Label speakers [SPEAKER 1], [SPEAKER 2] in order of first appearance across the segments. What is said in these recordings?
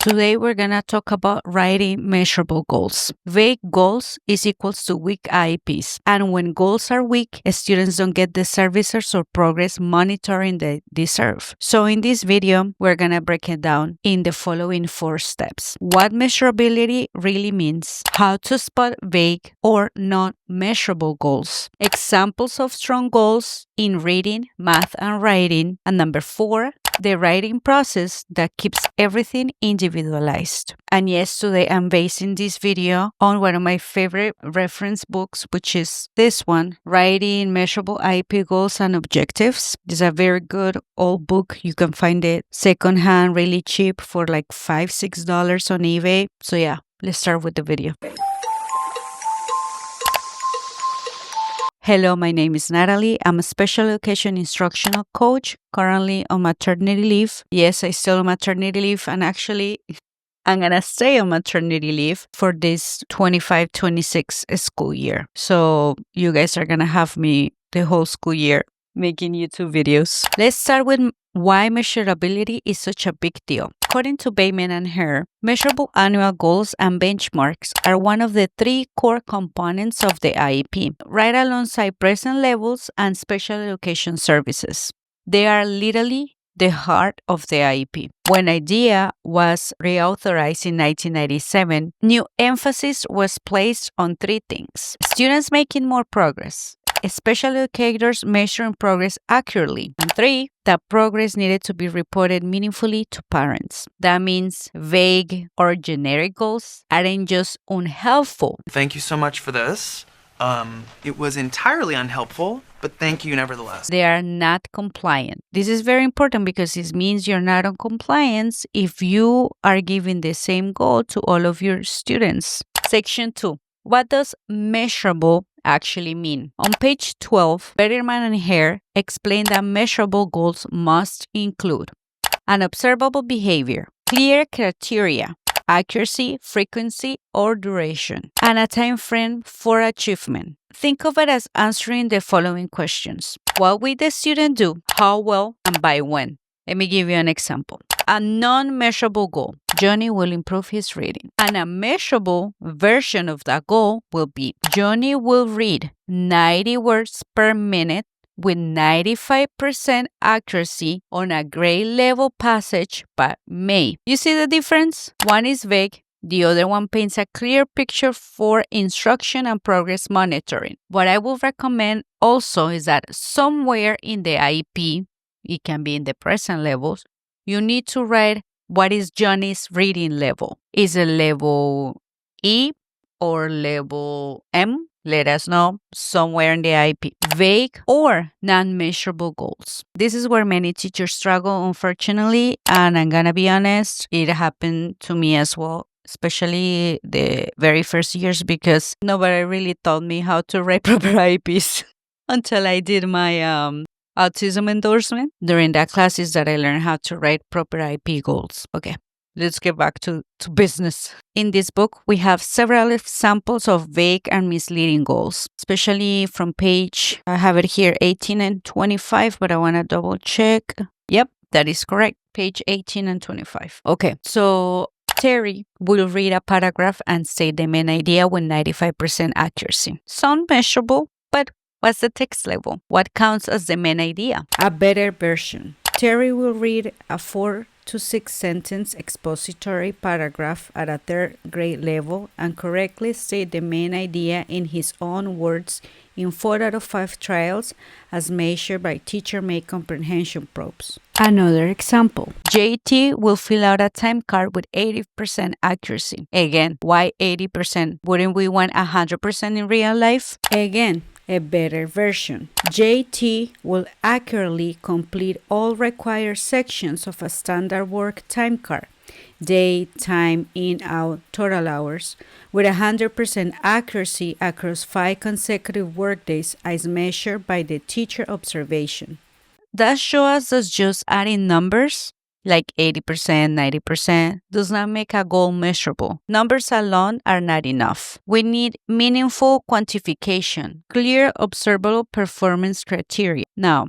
[SPEAKER 1] Today we're gonna talk about writing measurable goals. Vague goals is equals to weak IEPs. And when goals are weak, students don't get the services or progress monitoring they deserve. So in this video, we're gonna break it down in the following 4 steps. What measurability really means, how to spot vague or not measurable goals, examples of strong goals in reading, math, and writing, and number 4, the writing process that keeps everything individualized. And yes, today I'm basing this video on one of my favorite reference books, which is this one, Writing Measurable IEP Goals and Objectives. It's a very good old book. You can find it secondhand, really cheap for like $5-6 on eBay. So yeah, let's start with the video. Hello, my name is Natalie. I'm a special education instructional coach, currently on maternity leave. Yes, I still on maternity leave, and actually, I'm gonna stay on maternity leave for this 25-26 school year. So you guys are gonna have me the whole school year making YouTube videos. Let's start with why measurability is such a big deal. According to Bateman and Herr, measurable annual goals and benchmarks are one of the 3 core components of the IEP, right alongside present levels and special education services. They are literally the heart of the IEP. When IDEA was reauthorized in 1997, new emphasis was placed on 3 things: students making more progress, special educators measuring progress accurately, and 3, that progress needed to be reported meaningfully to parents. That means vague or generic goals aren't just unhelpful.
[SPEAKER 2] Thank you so much for this. It was entirely unhelpful, but thank you nevertheless.
[SPEAKER 1] They are not compliant. This is very important because it means you're not on compliance if you are giving the same goal to all of your students. Section 2. What does measurable actually mean? On page 12, Bateman and Herr explain that measurable goals must include an observable behavior, clear criteria, accuracy, frequency, or duration, and a time frame for achievement. Think of it as answering the following questions: what will the student do, how well, and by when? Let me give you an example. A non-measurable goal: Johnny will improve his reading. And a measurable version of that goal will be: Johnny will read 90 words per minute with 95% accuracy on a grade level passage by May. You see the difference? One is vague. The other one paints a clear picture for instruction and progress monitoring. What I will recommend also is that somewhere in the IEP, it can be in the present levels, you need to write what is Johnny's reading level. Is it level E or level M? Let us know somewhere in the IEP. Vague or non-measurable goals. This is where many teachers struggle, unfortunately, and I'm gonna be honest, it happened to me as well, especially the very first years, because nobody really taught me how to write proper IEPs until I did my autism endorsement. During that classes that I learned how to write proper IEP goals. Okay, let's get back to business. In this book, we have several examples of vague and misleading goals, especially from page, I have it here, 18 and 25, but I want to double check. Yep, that is correct. Page 18 and 25. Okay, so Terry will read a paragraph and state the main idea with 95% accuracy. Sound measurable, but what's the text level? What counts as the main idea? A better version. Terry will read a 4 to 6 sentence expository paragraph at a 3rd grade level and correctly state the main idea in his own words in 4 out of 5 trials as measured by teacher-made comprehension probes. Another example. JT will fill out a time card with 80% accuracy. Again, why 80%? Wouldn't we want 100% in real life? Again, a better version. JT will accurately complete all required sections of a standard work time card, day, time, in, out, total hours, with 100% accuracy across 5 consecutive workdays as measured by the teacher observation. That show us that just adding numbers, like 80%, 90%, does not make a goal measurable. Numbers alone are not enough. We need meaningful quantification, clear observable performance criteria. Now,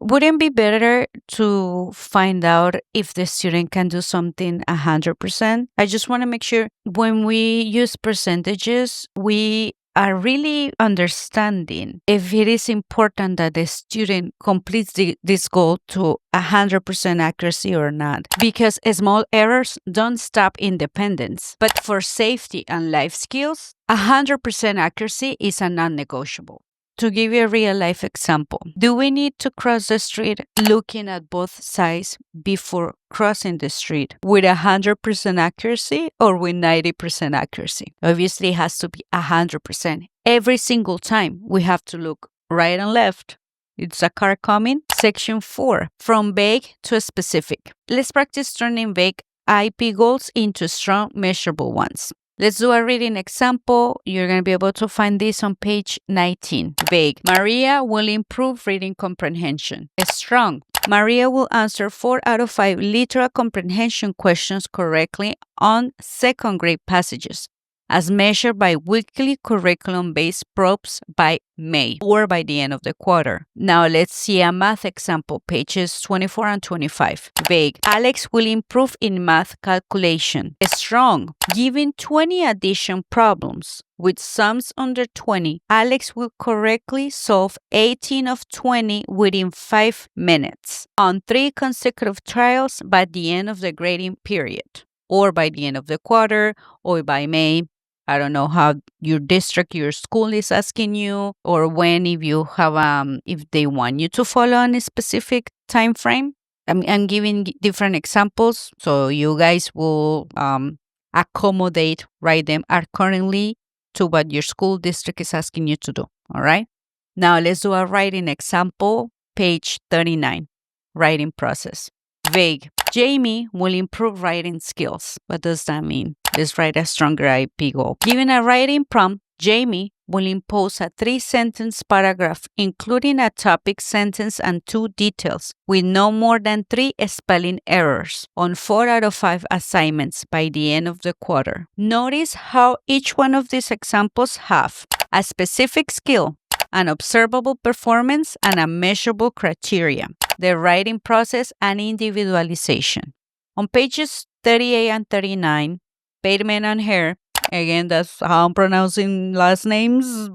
[SPEAKER 1] Wouldn't be better to find out if the student can do something 100%? I just want to make sure when we use percentages, we are really understanding if it is important that the student completes this goal to 100% accuracy or not. Because small errors don't stop independence. But for safety and life skills, 100% accuracy is a non-negotiable. To give you a real life example, do we need to cross the street looking at both sides before crossing the street with 100% accuracy or with 90% accuracy? Obviously, it has to be 100%. Every single time we have to look right and left. It's a car coming. Section 4, from vague to specific. Let's practice turning vague IEP goals into strong, measurable ones. Let's do a reading example. You're going to be able to find this on page 19. Vague. Maria will improve reading comprehension. Strong. Maria will answer 4 out of 5 literal comprehension questions correctly on second grade passages, as measured by weekly curriculum-based probes by May or by the end of the quarter. Now let's see a math example, pages 24 and 25. Vague. Alex will improve in math calculation. Strong. Given 20 addition problems with sums under 20, Alex will correctly solve 18 of 20 within 5 minutes on 3 consecutive trials by the end of the grading period, or by the end of the quarter, or by May. I don't know how your district, your school is asking you, or when, if you have, if they want you to follow on a specific time frame. I'm giving different examples, so you guys will accommodate, write them accordingly to what your school district is asking you to do. All right. Now let's do a writing example, page 39, writing process. Vague. Jamie will improve writing skills. What does that mean? Let's write a stronger IEP goal. Given a writing prompt, Jamie will impose a 3-sentence paragraph, including a topic sentence and 2 details, with no more than 3 spelling errors on 4 out of 5 assignments by the end of the quarter. Notice how each one of these examples have a specific skill, an observable performance, and a measurable criteria, the writing process, and individualization. On pages 38 and 39, Bateman and Herr, again, that's how I'm pronouncing last names,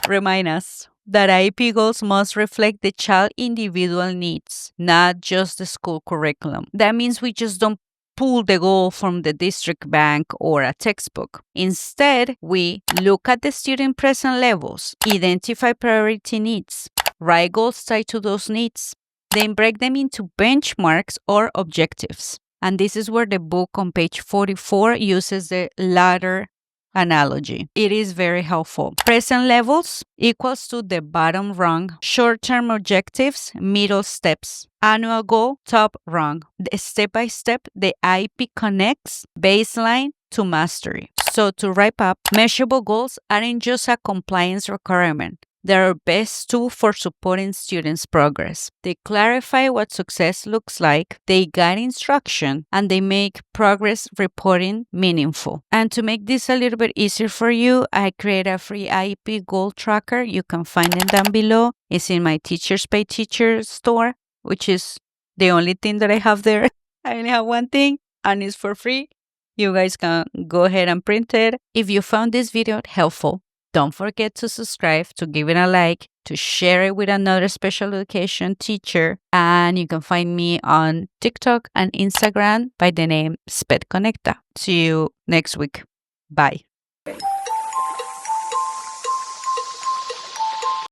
[SPEAKER 1] remind us that IEP goals must reflect the child's individual needs, not just the school curriculum. That means we just don't pull the goal from the district bank or a textbook. Instead, we look at the student present levels, identify priority needs, write goals tied to those needs, then break them into benchmarks or objectives. And this is where the book on page 44 uses the ladder analogy. It is very helpful. Present levels equals to the bottom rung, short-term objectives, middle steps, annual goal, top rung. Step by step, the IEP connects baseline to mastery. So to wrap up, measurable goals aren't just a compliance requirement. They're our best tool for supporting students' progress. They clarify what success looks like, they guide instruction, and they make progress reporting meaningful. And to make this a little bit easier for you, I create a free IEP goal tracker. You can find it down below. It's in my Teachers Pay Teacher store, which is the only thing that I have there. I only have one thing, and it's for free. You guys can go ahead and print it. If you found this video helpful, don't forget to subscribe, to give it a like, to share it with another special education teacher. And you can find me on TikTok and Instagram by the name SPED Conecta. See you next week. Bye.